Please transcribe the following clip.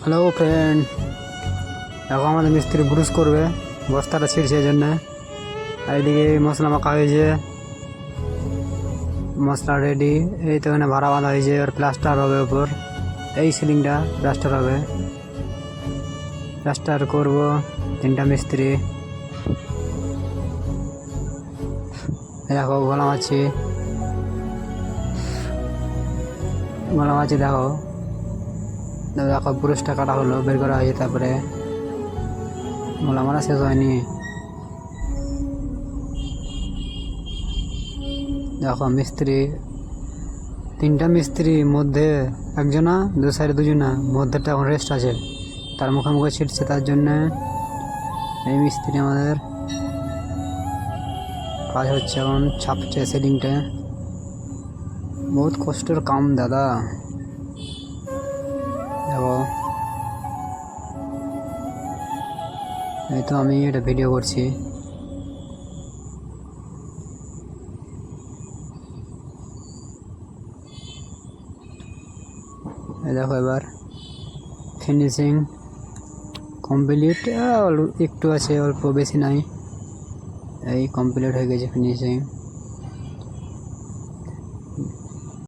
Hello friend, এখন আমাদের মিস্ত্রি ব্রুশ করবে, বস্তাটা ছিঁড়ছে এই জন্যে। আর এদিকে মশলা মাখা হয়েছে, মশলা রেডি। এই তো এখানে ভাড়া বাঁধা হয়েছে, আর প্লাস্টার হবে ওপর। এই সিলিংটা প্লাস্টার হবে, প্লাস্টার করব 3টা মিস্ত্রি। দেখো গলা মাছি দেখো দেখো ব্রুশটা কাটা হলো, বের করা হয়েছে। তারপরে গলা মারা শেষ হয়নি। দেখো মিস্ত্রি, 3টা মিস্ত্রির মধ্যে একজনা, দু সাইডে দুজনা, মধ্যেটা এখন রেস্ট আছে, তার মুখে ছিটছে। তার জন্য এই মিস্ত্রি আমাদের কাজ হচ্ছে, এখন ছাপছে সিলিংটা। বহুত কষ্টের কাম দাদা। দেখো এই তো আমি এটা ভিডিও করছি। দেখো এবার ফিনিশিং কমপ্লিট, একটু আছে, অল্প বেশি নাই। এই কমপ্লিট হয়ে গেছে ফিনিশিং।